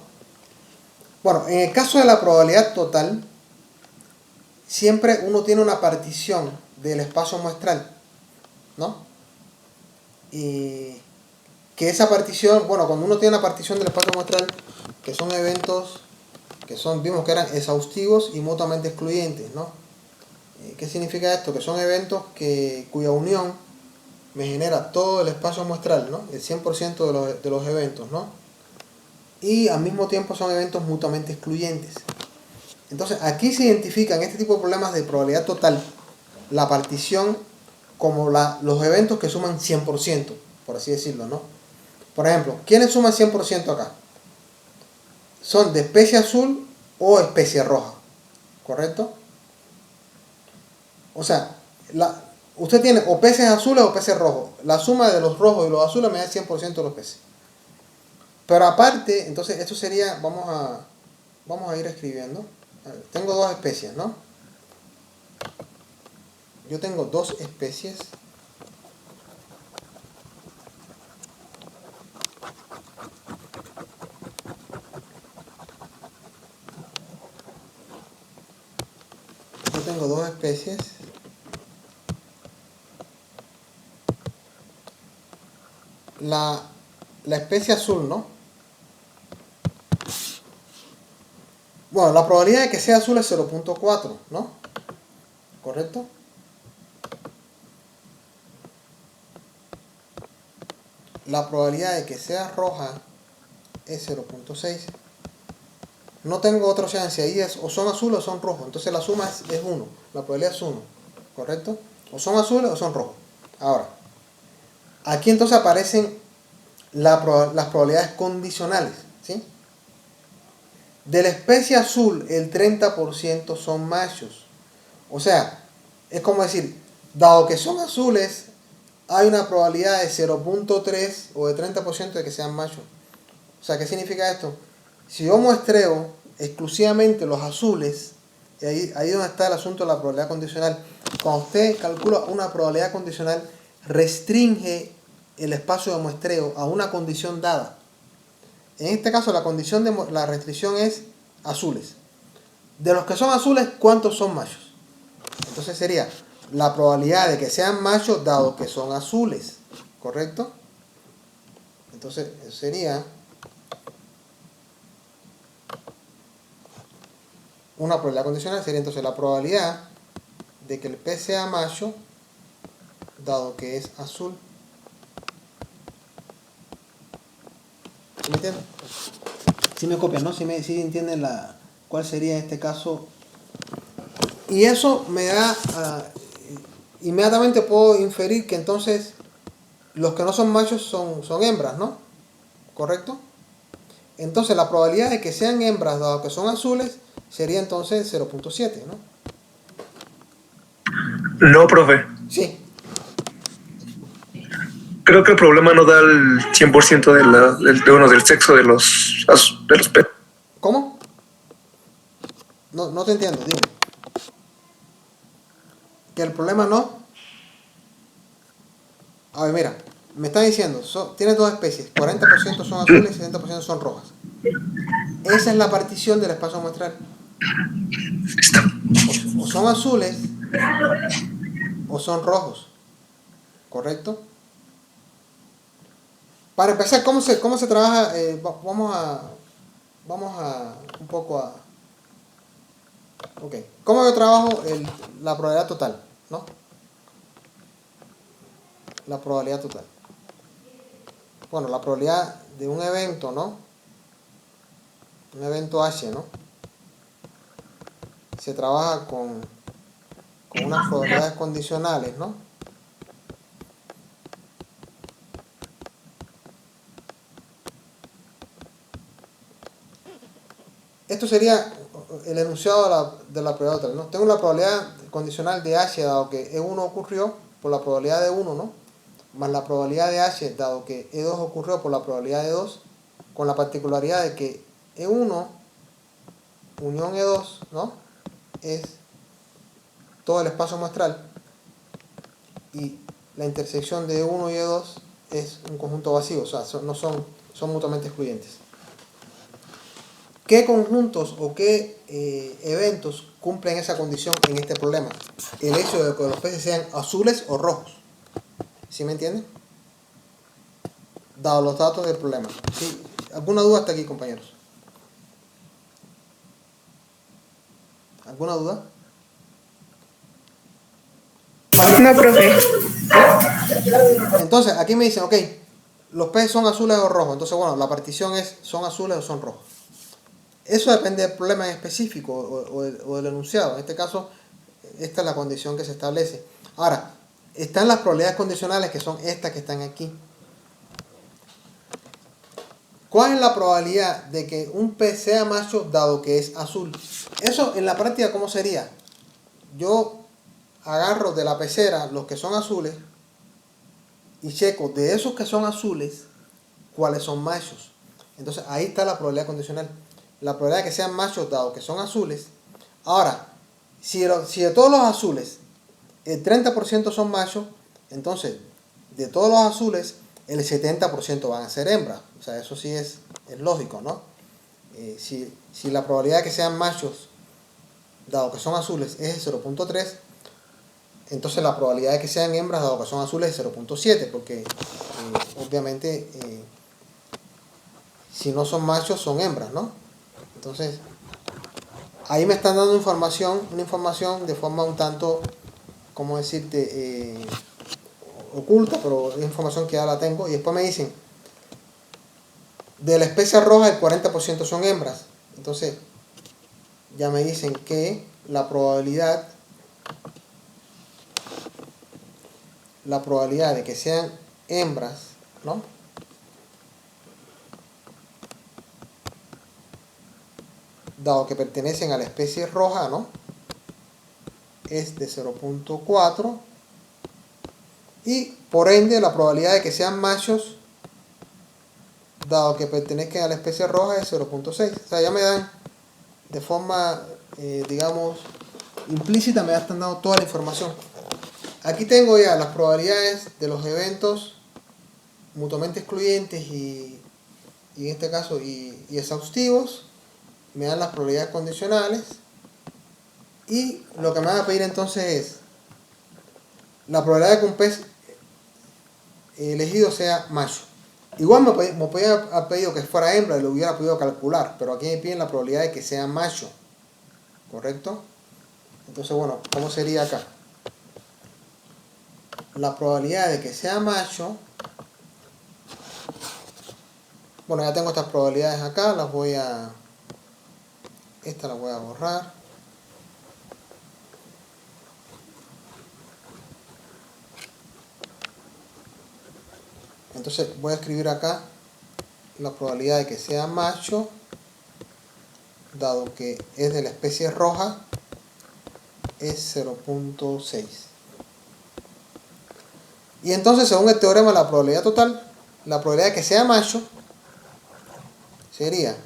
Bueno, en el caso de la probabilidad total, siempre uno tiene una partición del espacio muestral, ¿no? Y que esa partición, bueno, cuando uno tiene una partición del espacio muestral, que son eventos que vimos que eran exhaustivos y mutuamente excluyentes, ¿no? ¿Qué significa esto? Que son eventos cuya unión me genera todo el espacio muestral, ¿no? El 100% de los eventos, ¿no? Y al mismo tiempo son eventos mutuamente excluyentes. Entonces, aquí se identifican este tipo de problemas de probabilidad total, la partición como los eventos que suman 100%, por así decirlo, ¿no? Por ejemplo, ¿quiénes suman 100% acá? Son de especie azul o especie roja, ¿correcto? O sea, usted tiene o peces azules o peces rojos. La suma de los rojos y los azules me da el 100% de los peces. Pero aparte, entonces esto sería, vamos a ir escribiendo. A ver, tengo dos especies, ¿no? Yo tengo dos especies. Yo tengo dos especies. La especie azul, ¿no? Bueno, la probabilidad de que sea azul es 0.4, ¿no? ¿Correcto? La probabilidad de que sea roja es 0.6. No tengo otra chance, ahí es o son azules o son rojos, entonces la suma es 1, la probabilidad es 1, ¿correcto? O son azules o son rojos. Ahora, aquí entonces aparecen las probabilidades condicionales, ¿sí? De la especie azul, el 30% son machos. O sea, es como decir, dado que son azules, hay una probabilidad de 0.3 o de 30% de que sean machos. O sea, ¿qué significa esto? Si yo muestreo exclusivamente los azules, y ahí donde está el asunto de la probabilidad condicional, cuando usted calcula una probabilidad condicional, restringe el espacio de muestreo a una condición dada. En este caso la restricción es azules. De los que son azules, ¿cuántos son machos? Entonces sería la probabilidad de que sean machos dado que son azules, ¿correcto? Entonces sería una probabilidad condicional, sería entonces la probabilidad de que el pez sea macho dado que es azul. ¿Sí me entienden? Si me copian, ¿no? Si entienden cuál sería en este caso. Y eso me da, inmediatamente puedo inferir que entonces los que no son machos son hembras, ¿no? ¿Correcto? Entonces la probabilidad de que sean hembras dado que son azules sería entonces 0.7, ¿no? No, profe. Sí. Creo que el problema no da el 100% del sexo de los peces. ¿Cómo? No te entiendo, dime. Que el problema no. A ver, mira, me están diciendo, tienes dos especies, 40% son azules y 60% son rojas. Esa es la partición del espacio muestral. O son azules o son rojos, ¿correcto? Para empezar, ¿cómo se trabaja? Vamos a un poco a... Ok, ¿cómo yo trabajo la probabilidad total? ¿No? La probabilidad total. Bueno, la probabilidad de un evento, ¿no? Un evento H, ¿no? Se trabaja con unas probabilidades condicionales, ¿no? Esto sería el enunciado de la probabilidad total, ¿no? Tengo la probabilidad condicional de H dado que E1 ocurrió por la probabilidad de 1, ¿no? Más la probabilidad de H dado que E2 ocurrió por la probabilidad de 2, con la particularidad de que E1 unión E2, ¿no? Es todo el espacio muestral y la intersección de E1 y E2 es un conjunto vacío, o sea, son mutuamente excluyentes. ¿Qué conjuntos o qué eventos cumplen esa condición en este problema? El hecho de que los peces sean azules o rojos. ¿Sí me entienden? Dado los datos del problema. ¿Sí? ¿Alguna duda hasta aquí, compañeros? ¿Alguna duda? No, profe. Entonces, aquí me dicen, ok, los peces son azules o rojos. Entonces, bueno, la partición es, ¿son azules o son rojos? Eso depende del problema en específico o del enunciado. En este caso, esta es la condición que se establece. Ahora, están las probabilidades condicionales que son estas que están aquí. ¿Cuál es la probabilidad de que un pez sea macho dado que es azul? Eso en la práctica, ¿cómo sería? Yo agarro de la pecera los que son azules y checo de esos que son azules cuáles son machos. Entonces ahí está la probabilidad condicional. La probabilidad de que sean machos dado que son azules. Ahora, si de todos los azules el 30% son machos, entonces de todos los azules el 70% van a ser hembras. O sea, eso sí es lógico, ¿no? Si la probabilidad de que sean machos dado que son azules es 0.3, entonces la probabilidad de que sean hembras dado que son azules es 0.7, porque obviamente si no son machos son hembras, ¿no? Entonces ahí me están dando una información de forma un tanto, ¿cómo decirte? Oculta, pero es información que ya la tengo. Y después me dicen, de la especie roja el 40% son hembras. Entonces ya me dicen que la probabilidad de que sean hembras, ¿no? Dado que pertenecen a la especie roja, ¿no? Es de 0.4 y por ende la probabilidad de que sean machos dado que pertenezcan a la especie roja es 0.6. O sea, ya me dan de forma, digamos, implícita, me están dando toda la información. Aquí tengo ya las probabilidades de los eventos mutuamente excluyentes y en este caso y exhaustivos, me dan las probabilidades condicionales, y lo que me va a pedir entonces es la probabilidad de que un pez elegido sea macho. Igual me podía haber pedido que fuera hembra y lo hubiera podido calcular, pero aquí me piden la probabilidad de que sea macho, ¿correcto? Entonces, bueno, ¿cómo sería acá? La probabilidad de que sea macho, bueno, ya tengo estas probabilidades acá, esta la voy a borrar. Entonces voy a escribir acá la probabilidad de que sea macho, dado que es de la especie roja, es 0.6. Y entonces, según el teorema de la probabilidad total, la probabilidad de que sea macho sería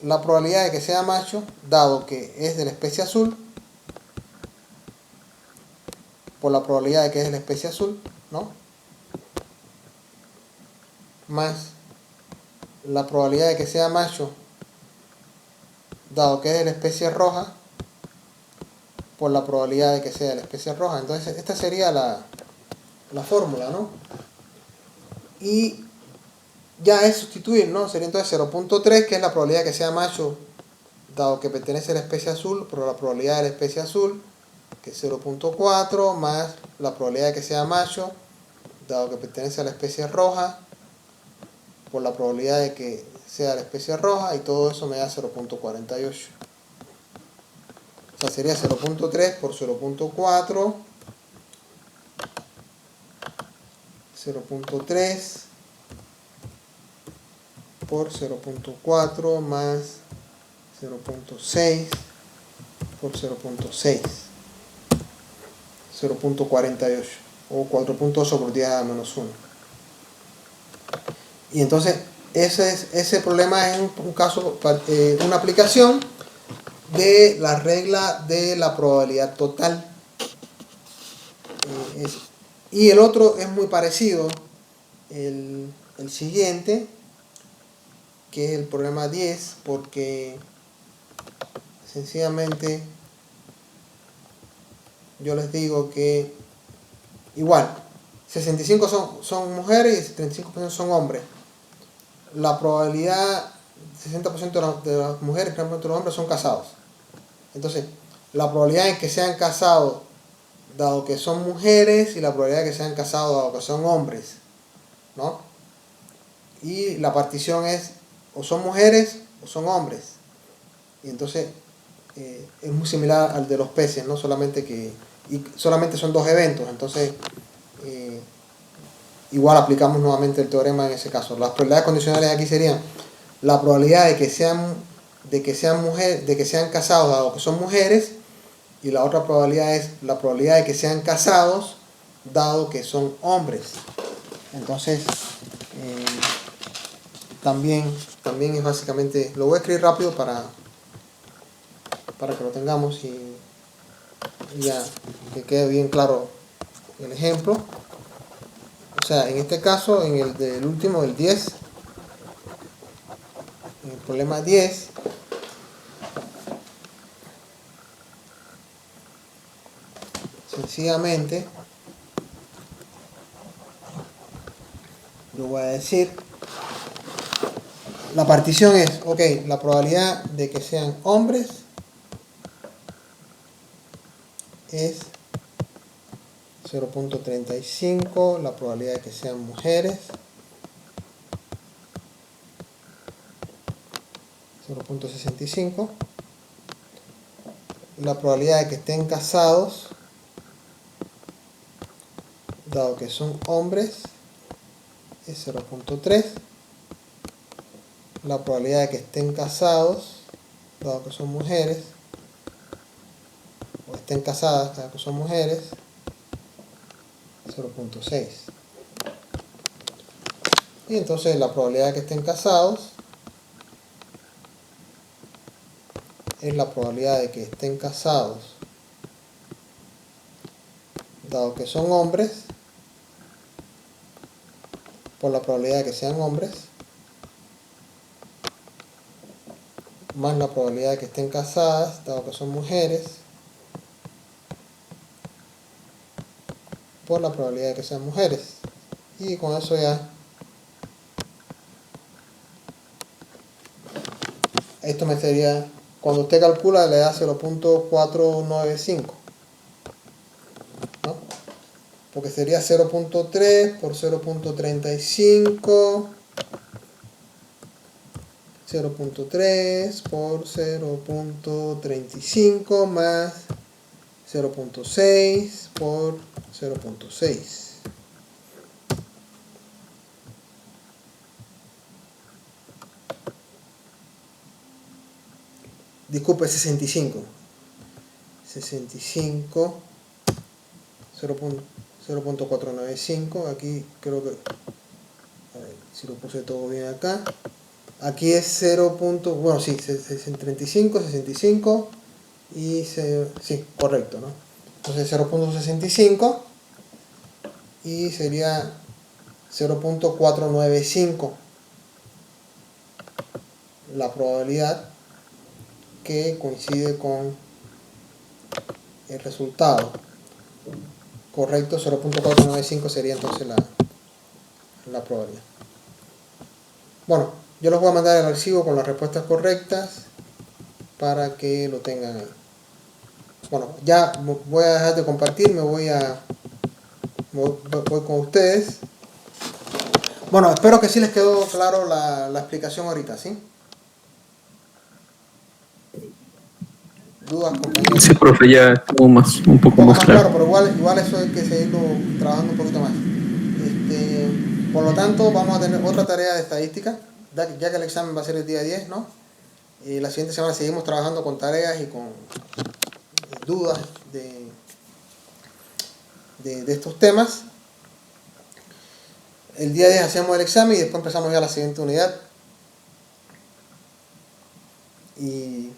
la probabilidad de que sea macho, dado que es de la especie azul, por la probabilidad de que es de la especie azul, ¿no? Más la probabilidad de que sea macho, dado que es de la especie roja, por la probabilidad de que sea de la especie roja. Entonces, esta sería la fórmula, ¿no? Y ya es sustituir, ¿no? Sería entonces 0.3, que es la probabilidad de que sea macho, dado que pertenece a la especie azul, por la probabilidad de la especie azul, que es 0.4, más la probabilidad de que sea macho, dado que pertenece a la especie roja, por la probabilidad de que sea la especie roja, y todo eso me da 0.48. O sea, sería 0.3 por 0.4, 0.3 por 0.4 más 0.6 por 0.6, 0.48, o 4.8 por 10 a la menos 1. Y entonces ese problema es un caso, una aplicación de la regla de la probabilidad total. Y el otro es muy parecido, el siguiente, que es el problema 10, porque sencillamente yo les digo que igual 65 son mujeres y 35% son hombres. La probabilidad, 60% de las mujeres y 30% de los hombres son casados. Entonces, la probabilidad de que sean casados dado que son mujeres, y la probabilidad de que sean casados dado que son hombres, ¿no? Y la partición es o son mujeres o son hombres. Y entonces es muy similar al de los peces, ¿no? Solamente son dos eventos. Entonces igual aplicamos nuevamente el teorema en ese caso. Las probabilidades condicionales aquí serían la probabilidad de que sean casados dado que son mujeres, y la otra probabilidad es la probabilidad de que sean casados dado que son hombres. Entonces también es básicamente, lo voy a escribir rápido para que lo tengamos y ya que quede bien claro el ejemplo. O sea, en este caso, en el del último, del 10, en el problema 10, sencillamente yo voy a decir, la partición es, ok, la probabilidad de que sean hombres es 0.35, la probabilidad de que sean mujeres 0.65, la probabilidad de que estén casados dado que son hombres es 0.3, la probabilidad de que estén casados dado que son mujeres, o estén casadas dado que son mujeres, 0.6. Y entonces la probabilidad de que estén casados es la probabilidad de que estén casados dado que son hombres, por la probabilidad de que sean hombres, más la probabilidad de que estén casadas, dado que son mujeres, por la probabilidad de que sean mujeres. Y con eso ya, esto me sería, cuando usted calcula, le da 0.495, ¿no? Porque sería 0.3 por 0.35, 0.3 por 0.35 más 0.6 por 0.6. Disculpe, 65. 65, 0.495. Aquí creo que, a ver si lo puse todo bien acá. Aquí es 0. Bueno, sí, 35, 65 y sí, correcto, ¿no? Entonces 0.65 y sería 0.495 la probabilidad que coincide con el resultado. Correcto, 0.495 sería entonces la probabilidad. Bueno, yo les voy a mandar el archivo con las respuestas correctas para que lo tengan ahí. Bueno, ya voy a dejar de compartir, voy con ustedes. Bueno, espero que sí les quedó claro la explicación ahorita, ¿sí? ¿Dudas, compañeros? Sí, profe, ya estuvo un poco más Claro, claro. pero igual eso hay que seguirlo trabajando un poquito más. Por lo tanto, vamos a tener otra tarea de estadística, ya que el examen va a ser el día 10, ¿no? Y la siguiente semana seguimos trabajando con tareas y con dudas de estos temas. El día 10 hacemos el examen y después empezamos ya la siguiente unidad. ¿Y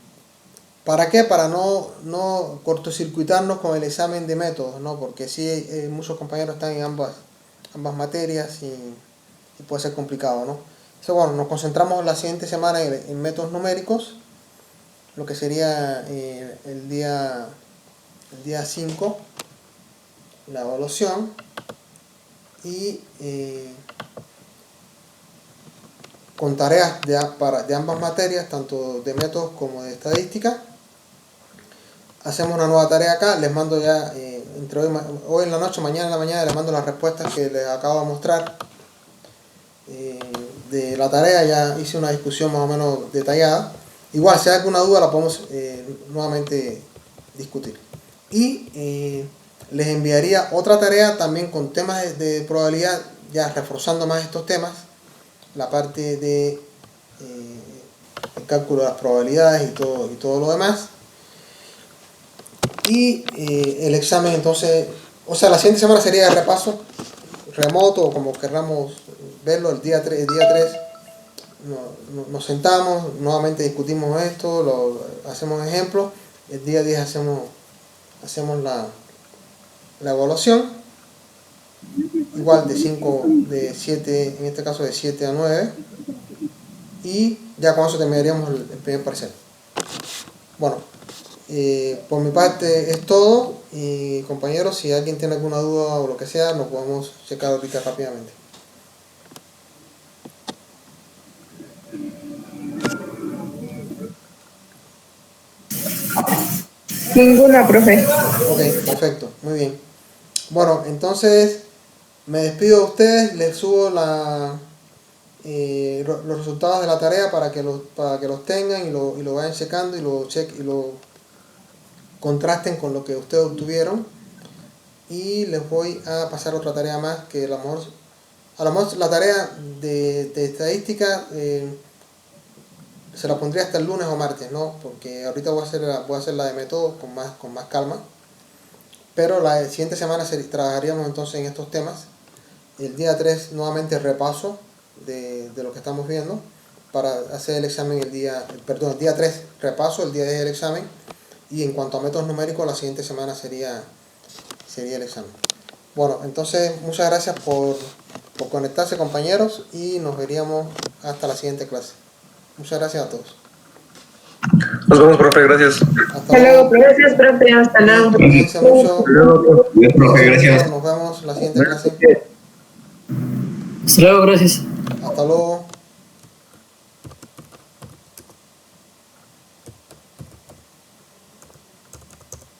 para qué? Para no cortocircuitarnos con el examen de métodos, ¿no? Porque sí, muchos compañeros están en ambas materias y puede ser complicado, ¿no? Entonces, bueno, nos concentramos la siguiente semana en métodos numéricos, lo que sería el día 5, la evaluación, y con tareas de ambas materias, tanto de métodos como de estadística. Hacemos una nueva tarea acá, les mando ya, entre hoy en la noche, mañana en la mañana, les mando las respuestas que les acabo de mostrar. De la tarea ya hice una discusión más o menos detallada. Igual, si hay alguna duda la podemos nuevamente discutir. Y les enviaría otra tarea también con temas de probabilidad, ya reforzando más estos temas, la parte de el cálculo de las probabilidades y todo lo demás. Y el examen, entonces, o sea, la siguiente semana sería de repaso remoto, o como querramos verlo. El día 3 nos sentamos, nuevamente discutimos esto, hacemos ejemplos. El día 10 hacemos la evaluación, igual de 7, en este caso de 7 a 9, y ya con eso terminaríamos el primer parcial. Bueno, por mi parte es todo, y compañeros, si alguien tiene alguna duda o lo que sea, nos podemos checar ahorita rápidamente. Ninguna, profe. Ok, perfecto, muy bien. Bueno, entonces me despido de ustedes, les subo los resultados de la tarea para que los tengan y lo vayan checando y lo contrasten con lo que ustedes obtuvieron. Y les voy a pasar otra tarea más que a lo mejor la tarea de estadística se la pondría hasta el lunes o martes, ¿no? Porque ahorita voy a hacer la de método con más calma. Pero la siguiente semana trabajaríamos entonces en estos temas. El día 3 nuevamente repaso de lo que estamos viendo para hacer el examen el día 3 repaso, el día 10 el examen. Y en cuanto a métodos numéricos, la siguiente semana sería el examen. Bueno, entonces muchas gracias por conectarse, compañeros, y nos veríamos hasta la siguiente clase. Muchas gracias a todos. Nos vemos, profe, gracias. Hasta luego, gracias, profe, hasta luego. Cuídense mucho. Profe, gracias. Nos vemos en la siguiente clase. Hasta luego, gracias. Hasta luego.